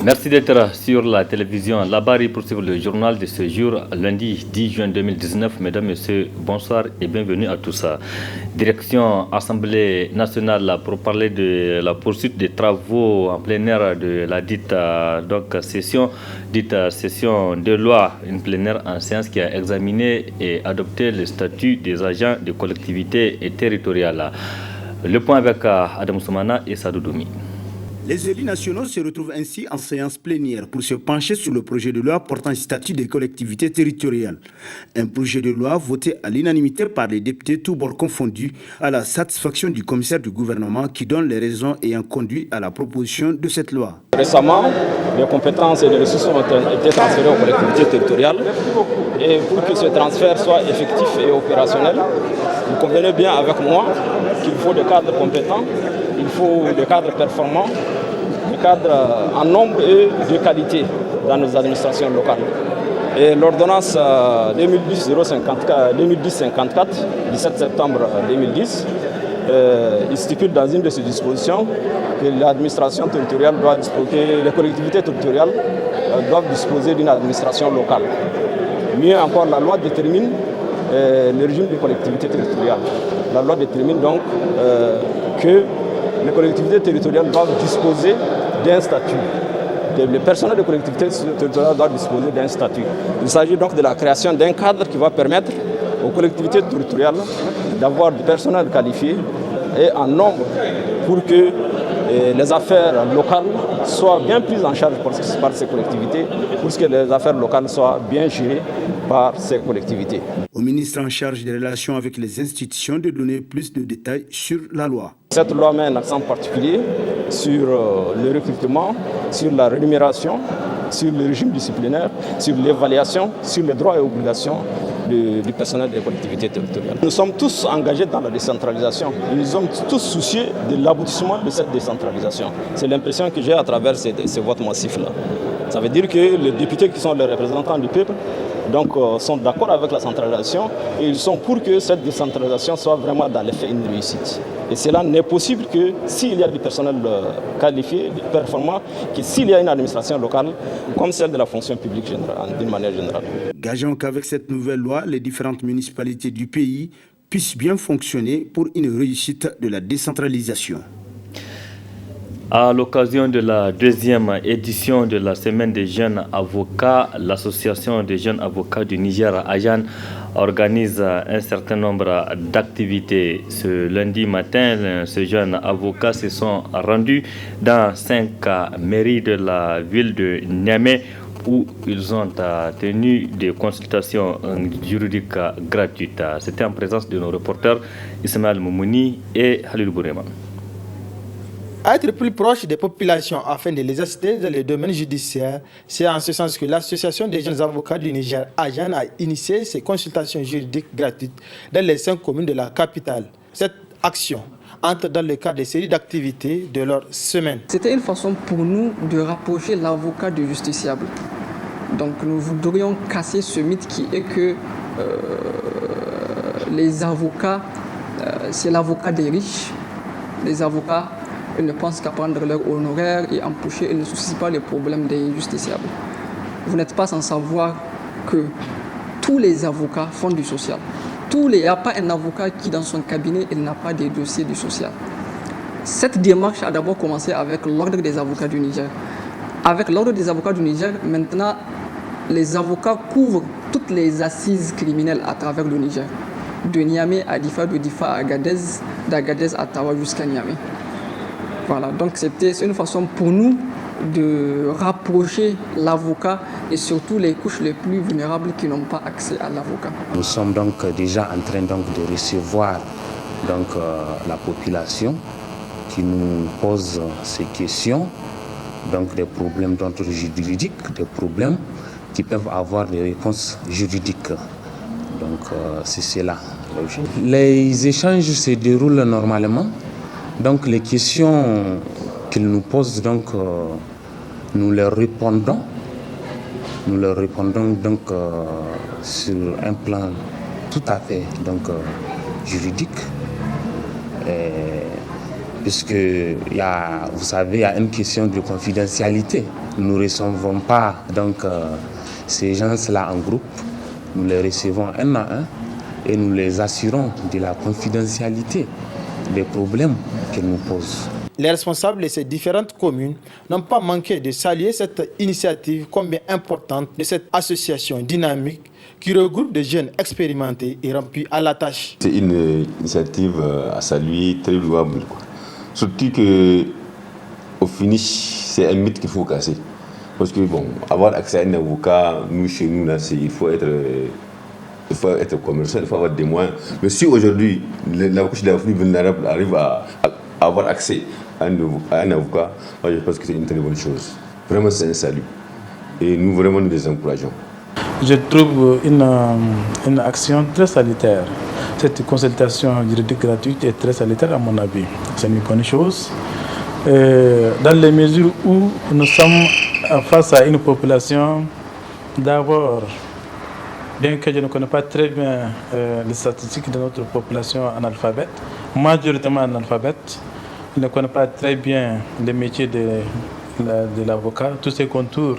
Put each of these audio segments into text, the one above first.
Merci d'être sur la télévision. La Barre poursuit le journal de ce jour, lundi 10 juin 2019. Mesdames, Messieurs, bonsoir et bienvenue à tous. Direction Assemblée nationale pour parler de la poursuite des travaux en plein air de la dite session de loi, une plénière en séance qui a examiné et adopté le statut des agents de collectivités territoriales. Le point avec Adam Soumana et Sadou Doumi. Les élus nationaux se retrouvent ainsi en séance plénière pour se pencher sur le projet de loi portant statut des collectivités territoriales. Un projet de loi voté à l'unanimité par les députés, tous bords confondus, à la satisfaction du commissaire du gouvernement qui donne les raisons ayant conduit à la proposition de cette loi. Récemment, les compétences et les ressources ont été transférées aux collectivités territoriales. Et pour que ce transfert soit effectif et opérationnel, vous convenez bien avec moi qu'il faut des cadres compétents, il faut des cadres performants, des cadres en nombre et de qualité dans nos administrations locales. Et l'ordonnance 2010-54 du 7 septembre 2010, il stipule dans une de ses dispositions que l'administration territoriale doit disposer, les collectivités territoriales doivent disposer d'une administration locale. Mieux encore, la loi détermine le régime des collectivités territoriales. La loi détermine donc que les collectivités territoriales doivent disposer d'un statut. Les personnels de collectivités territoriales doivent disposer d'un statut. Il s'agit donc de la création d'un cadre qui va permettre aux collectivités territoriales d'avoir du personnel qualifié et en nombre pour que les affaires locales soient bien prises en charge par ces collectivités, pour que les affaires locales soient bien gérées par ces collectivités. Au ministre en charge des relations avec les institutions de donner plus de détails sur la loi. Cette loi met un accent particulier sur le recrutement, sur la rémunération, sur le régime disciplinaire, sur l'évaluation, sur les droits et obligations du personnel des collectivités territoriales. Nous sommes tous engagés dans la décentralisation. Nous sommes tous soucieux de l'aboutissement de cette décentralisation. C'est l'impression que j'ai à travers ces votes massifs-là. Ça veut dire que les députés qui sont les représentants du peuple sont d'accord avec la centralisation et ils sont pour que cette décentralisation soit vraiment dans les faits une réussite. Et cela n'est possible que s'il y a du personnel qualifié, performant, que s'il y a une administration locale comme celle de la fonction publique générale, d'une manière générale. Gageons qu'avec cette nouvelle loi, les différentes municipalités du pays puissent bien fonctionner pour une réussite de la décentralisation. À l'occasion de la deuxième édition de la Semaine des jeunes avocats, l'Association des jeunes avocats du Niger, AJAN, organise un certain nombre d'activités. Ce lundi matin, ces jeunes avocats se sont rendus dans 5 mairies de la ville de Niamey où ils ont tenu des consultations juridiques gratuites. C'était en présence de nos reporters Ismaël Moumouni et Halil Bourema. Être plus proche des populations afin de les assister dans les domaines judiciaires, c'est en ce sens que l'Association des jeunes avocats du Niger, AJAN, a initié ces consultations juridiques gratuites dans les 5 communes de la capitale. Cette action entre dans le cadre des séries d'activités de leur semaine. C'était une façon pour nous de rapprocher l'avocat du justiciable. Donc nous voudrions casser ce mythe qui est que les avocats, c'est l'avocat des riches. Les avocats, ils ne pensent qu'à prendre leur honoraire et empocher, ils ne soucient pas les problèmes des justiciables. Vous n'êtes pas sans savoir que tous les avocats font du social. Il n'y a pas un avocat qui, dans son cabinet, il n'a pas des dossiers du social. Cette démarche a d'abord commencé avec l'Ordre des avocats du Niger. Avec l'Ordre des avocats du Niger, maintenant, les avocats couvrent toutes les assises criminelles à travers le Niger. De Niamey à Difa, de Difa à Agadez, d'Agadez à Tawa jusqu'à Niamey. Voilà, donc c'était une façon pour nous de rapprocher l'avocat et surtout les couches les plus vulnérables qui n'ont pas accès à l'avocat. Nous sommes donc déjà en train de recevoir la population qui nous pose ces questions, donc des problèmes d'ordre juridique, des problèmes qui peuvent avoir des réponses juridiques. Donc c'est cela. Les échanges se déroulent normalement. Donc les questions qu'ils nous posent, nous leur répondons. Nous leur répondons sur un plan tout à fait juridique. puisque vous savez, il y a une question de confidentialité. Nous ne recevons pas ces gens-là en groupe, nous les recevons un à un et nous les assurons de la confidentialité des problèmes qu'ils nous posent. Les responsables de ces différentes communes n'ont pas manqué de saluer cette initiative combien importante de cette association dynamique qui regroupe des jeunes expérimentés et remplis à la tâche. C'est une initiative à saluer, très louable. Surtout qu'au finish, c'est un mythe qu'il faut casser. Parce que avoir accès à un avocat, chez nous, là, il faut être commercial, il faut avoir des moyens. Mais si aujourd'hui, la couche de la famille vulnérable arrive à avoir accès à un avocat, moi, je pense que c'est une très bonne chose. Vraiment, c'est un salut. Et nous, vraiment, nous les encourageons. Je trouve une action très salutaire. Cette consultation juridique gratuite est très salutaire à mon avis. C'est une bonne chose. Dans les mesures où nous sommes face à une population, d'abord, bien que je ne connais pas très bien les statistiques de notre population analphabète, majoritairement analphabète, je ne connais pas très bien les métiers de l'avocat, tous ces contours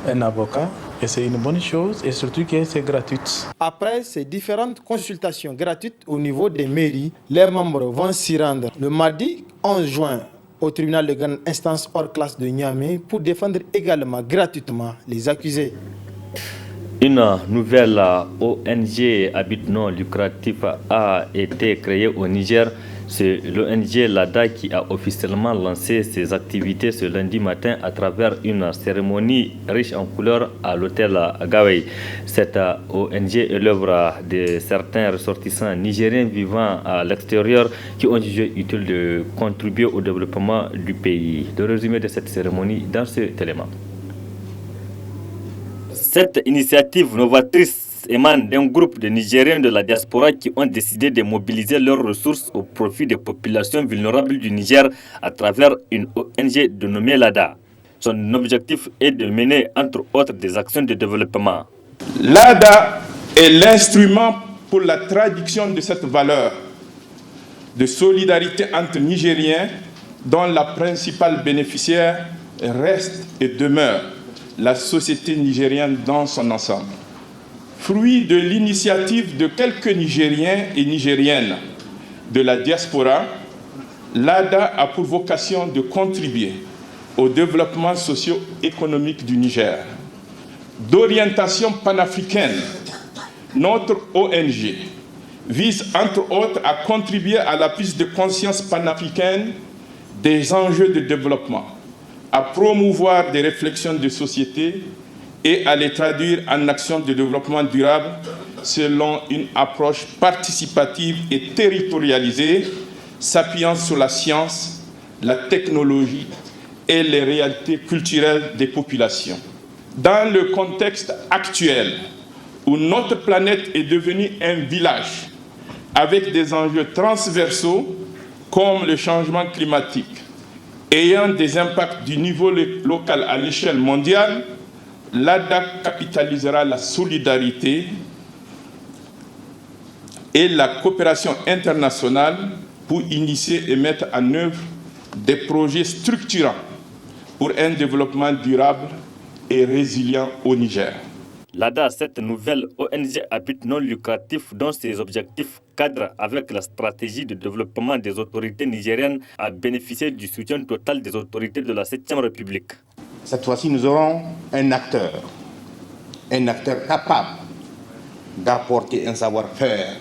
d'un avocat. Et c'est une bonne chose et surtout que c'est gratuit. Après ces différentes consultations gratuites au niveau des mairies, les membres vont s'y rendre le mardi 11 juin au tribunal de grande instance hors classe de Niamey pour défendre également gratuitement les accusés. Une nouvelle ONG à but non lucratif a été créée au Niger. C'est l'ONG LADA qui a officiellement lancé ses activités ce lundi matin à travers une cérémonie riche en couleurs à l'hôtel Gawey. Cette ONG est l'œuvre de certains ressortissants nigériens vivant à l'extérieur qui ont jugé utile de contribuer au développement du pays. Le résumé de cette cérémonie dans cet élément. Cette initiative novatrice émane d'un groupe de Nigériens de la diaspora qui ont décidé de mobiliser leurs ressources au profit des populations vulnérables du Niger à travers une ONG dénommée LADA. Son objectif est de mener, entre autres, des actions de développement. LADA est l'instrument pour la traduction de cette valeur de solidarité entre Nigériens dont la principale bénéficiaire reste et demeure la société nigérienne dans son ensemble. Fruit de l'initiative de quelques Nigériens et Nigériennes de la diaspora, l'ADA a pour vocation de contribuer au développement socio-économique du Niger. D'orientation panafricaine, notre ONG vise entre autres à contribuer à la prise de conscience panafricaine des enjeux de développement, à promouvoir des réflexions de société et à les traduire en actions de développement durable selon une approche participative et territorialisée, s'appuyant sur la science, la technologie et les réalités culturelles des populations. Dans le contexte actuel, où notre planète est devenue un village avec des enjeux transversaux comme le changement climatique, ayant des impacts du niveau local à l'échelle mondiale, l'ADA capitalisera la solidarité et la coopération internationale pour initier et mettre en œuvre des projets structurants pour un développement durable et résilient au Niger. L'ADA, cette nouvelle ONG à but non lucratif dont ses objectifs cadrent avec la stratégie de développement des autorités nigériennes, a bénéficié du soutien total des autorités de la 7e République. Cette fois-ci, nous aurons un acteur capable d'apporter un savoir-faire.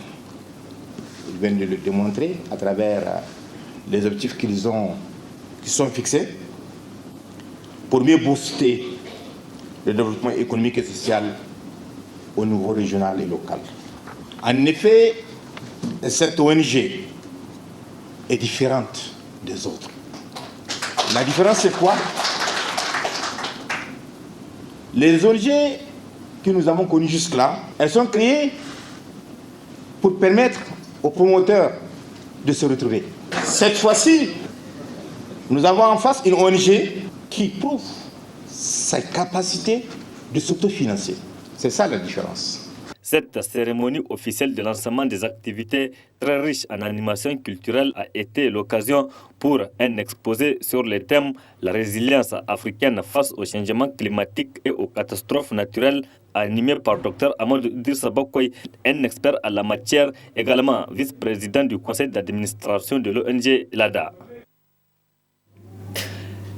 Ils viennent de le démontrer à travers les objectifs qui sont fixés pour mieux booster le développement économique et social au niveau régional et local. En effet, cette ONG est différente des autres. La différence, c'est quoi? Les ONG que nous avons connues jusque-là, elles sont créées pour permettre aux promoteurs de se retrouver. Cette fois-ci, nous avons en face une ONG qui prouve sa capacité de s'autofinancer. C'est ça la différence. Cette cérémonie officielle de lancement des activités très riche en animation culturelle a été l'occasion pour un exposé sur le thème La résilience africaine face au changement climatique et aux catastrophes naturelles, animé par Dr Amadou Dirsa Bakoy, un expert à la matière, également vice-président du conseil d'administration de l'ONG LADA.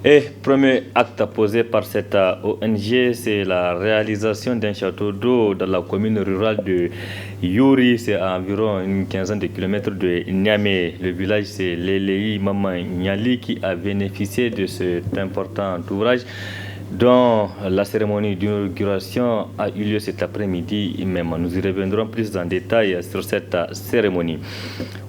Et premier acte posé par cette ONG, c'est la réalisation d'un château d'eau dans la commune rurale de Youri. C'est à environ une quinzaine de kilomètres de Niamey. Le village, c'est Lelei Maman Niali qui a bénéficié de cet important ouvrage, dont la cérémonie d'inauguration a eu lieu cet après-midi même. Nous y reviendrons plus en détail sur cette cérémonie.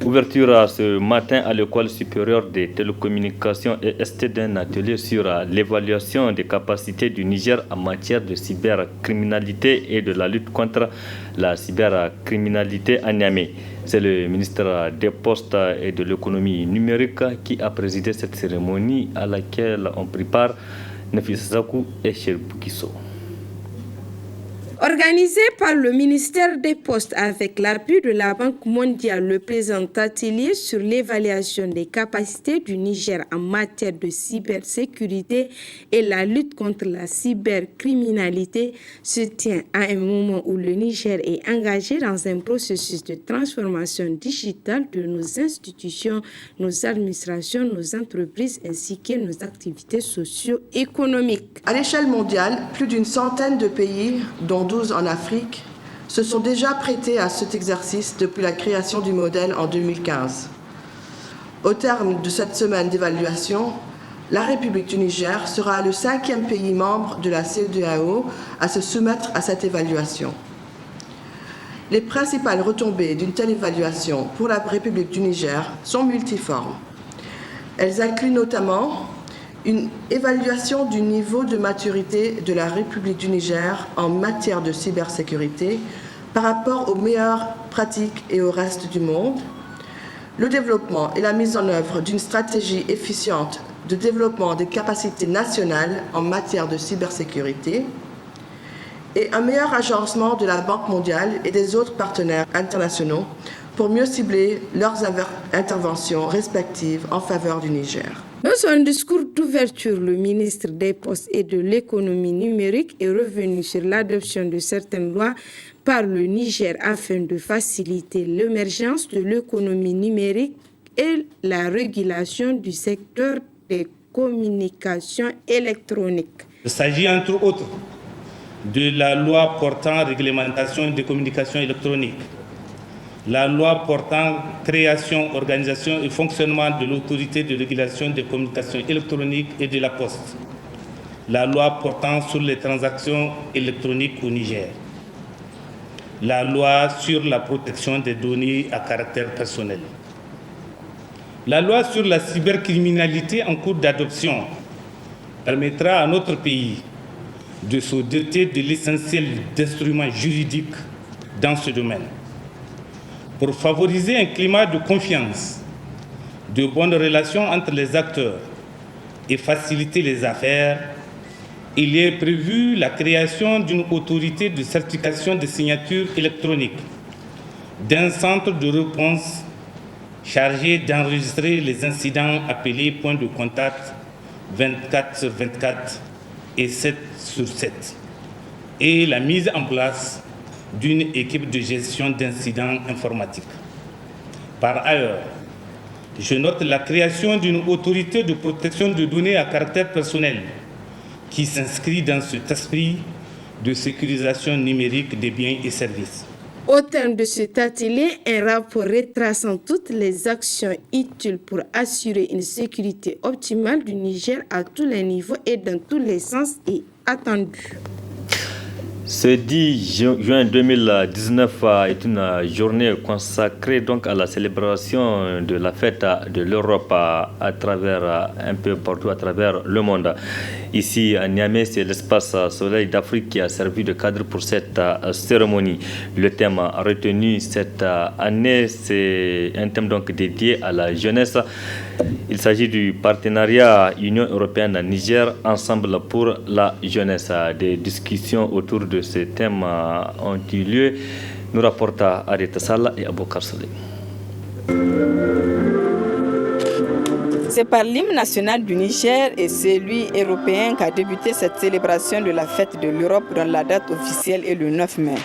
Ouverture ce matin à l'école supérieure des télécommunications et ST d'un atelier sur l'évaluation des capacités du Niger en matière de cybercriminalité et de la lutte contre la cybercriminalité à Niamey. C'est le ministre des Postes et de l'économie numérique qui a présidé cette cérémonie à laquelle on prépare Nafissakou et Cherbukiso. Organisé par le ministère des Postes avec l'appui de la Banque mondiale, le présent atelier sur l'évaluation des capacités du Niger en matière de cybersécurité et la lutte contre la cybercriminalité se tient à un moment où le Niger est engagé dans un processus de transformation digitale de nos institutions, nos administrations, nos entreprises ainsi que nos activités socio-économiques. À l'échelle mondiale, plus d'une centaine de pays, dont 12 en Afrique, se sont déjà prêtés à cet exercice depuis la création du modèle en 2015. Au terme de cette semaine d'évaluation, la République du Niger sera le 5e pays membre de la CEDEAO à se soumettre à cette évaluation. Les principales retombées d'une telle évaluation pour la République du Niger sont multiformes. Elles incluent notamment une évaluation du niveau de maturité de la République du Niger en matière de cybersécurité par rapport aux meilleures pratiques et au reste du monde, le développement et la mise en œuvre d'une stratégie efficiente de développement des capacités nationales en matière de cybersécurité et un meilleur agencement de la Banque mondiale et des autres partenaires internationaux pour mieux cibler leurs interventions respectives en faveur du Niger. Dans son discours d'ouverture, le ministre des Postes et de l'économie numérique est revenu sur l'adoption de certaines lois par le Niger afin de faciliter l'émergence de l'économie numérique et la régulation du secteur des communications électroniques. Il s'agit entre autres de la loi portant réglementation des communications électroniques, la loi portant création, organisation et fonctionnement de l'autorité de régulation des communications électroniques et de la poste, la loi portant sur les transactions électroniques au Niger, la loi sur la protection des données à caractère personnel, la loi sur la cybercriminalité en cours d'adoption permettra à notre pays de se doter de l'essentiel d'instruments juridiques dans ce domaine. Pour favoriser un climat de confiance, de bonnes relations entre les acteurs et faciliter les affaires, il est prévu la création d'une autorité de certification de signature électronique, d'un centre de réponse chargé d'enregistrer les incidents appelés points de contact 24/24 et 7/7, et la mise en place d'une équipe de gestion d'incidents informatiques. Par ailleurs, je note la création d'une autorité de protection de données à caractère personnel qui s'inscrit dans cet esprit de sécurisation numérique des biens et services. Au terme de cet atelier, un rapport retraçant toutes les actions utiles pour assurer une sécurité optimale du Niger à tous les niveaux et dans tous les sens est attendu. Ce 10 juin 2019 est une journée consacrée donc à la célébration de la fête de l'Europe à travers un peu partout à travers le monde. Ici à Niamey, c'est l'espace Soleil d'Afrique qui a servi de cadre pour cette cérémonie. Le thème retenu cette année, c'est un thème donc dédié à la jeunesse. Il s'agit du partenariat Union européenne-Niger, ensemble pour la jeunesse. Des discussions autour de ce thème ont eu lieu nous rapportent Arita Salla et Aboukar Saleh. C'est par l'hymne national du Niger et celui européen qu'a débuté cette célébration de la fête de l'Europe dont la date officielle est le 9 mai.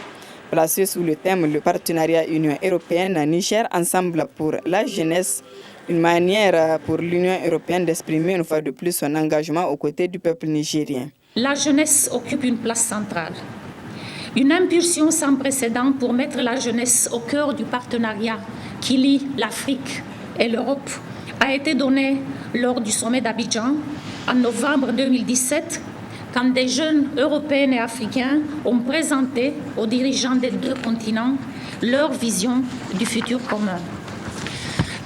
Placé sous le thème le partenariat Union européenne-Niger ensemble pour la jeunesse, une manière pour l'Union européenne d'exprimer une fois de plus son engagement aux côtés du peuple nigérien. La jeunesse occupe une place centrale. Une impulsion sans précédent pour mettre la jeunesse au cœur du partenariat qui lie l'Afrique et l'Europe a été donnée lors du sommet d'Abidjan en novembre 2017, quand des jeunes européens et africains ont présenté aux dirigeants des deux continents leur vision du futur commun.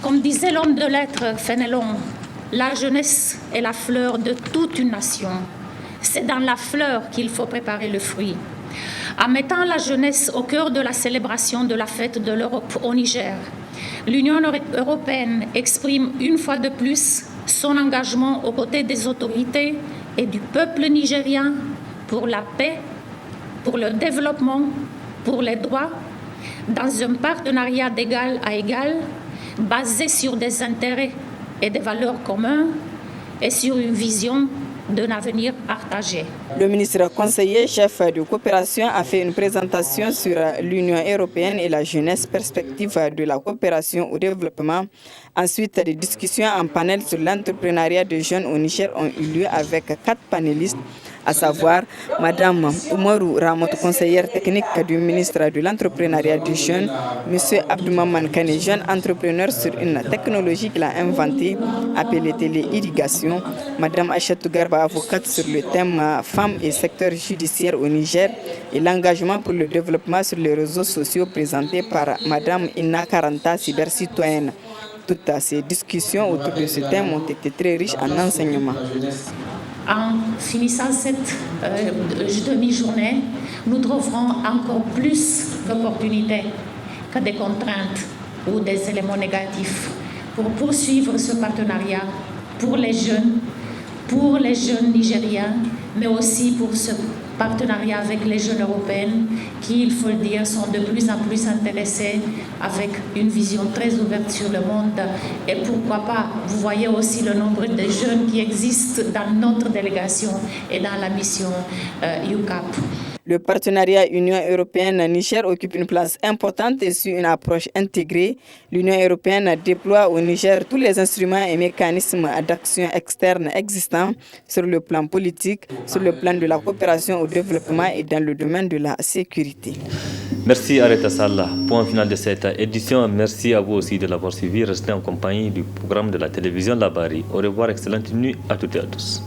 Comme disait l'homme de lettres Fénelon, la jeunesse est la fleur de toute une nation. C'est dans la fleur qu'il faut préparer le fruit. En mettant la jeunesse au cœur de la célébration de la fête de l'Europe au Niger, l'Union européenne exprime une fois de plus son engagement aux côtés des autorités et du peuple nigérien pour la paix, pour le développement, pour les droits, dans un partenariat d'égal à égal, basé sur des intérêts et des valeurs communs et sur une vision d'un avenir partagé. Le ministre conseiller chef de coopération a fait une présentation sur l'Union européenne et la jeunesse, perspective de la coopération au développement. Ensuite, des discussions en panel sur l'entrepreneuriat des jeunes au Niger ont eu lieu avec 4 panélistes, à savoir Madame Oumarou Ramot, conseillère technique du ministre de l'entrepreneuriat des jeunes, Monsieur Abdoumaman Kane, jeune entrepreneur sur une technologie qu'il a inventée appelée téléirrigation, Madame Achatou Garba, avocate sur le thème femmes et secteur judiciaire au Niger et l'engagement pour le développement sur les réseaux sociaux présenté par Madame Inna Karanta, cybercitoyenne. Toutes ces discussions autour de ce thème ont été très riches en enseignements. En finissant cette demi-journée, nous trouverons encore plus d'opportunités que des contraintes ou des éléments négatifs pour poursuivre ce partenariat pour les jeunes nigériens, mais aussi pour ce partenariat avec les jeunes européennes qui, il faut le dire, sont de plus en plus intéressés avec une vision très ouverte sur le monde. Et pourquoi pas, vous voyez aussi le nombre de jeunes qui existent dans notre délégation et dans la mission UCAP. Le partenariat Union européenne-Niger occupe une place importante et suit une approche intégrée. L'Union européenne déploie au Niger tous les instruments et mécanismes d'action externe existants sur le plan politique, sur le plan de la coopération au développement et dans le domaine de la sécurité. Merci Arita Salla. Point final de cette édition. Merci à vous aussi de l'avoir suivi. Restez en compagnie du programme de la télévision Labari. Au revoir, excellente nuit à toutes et à tous.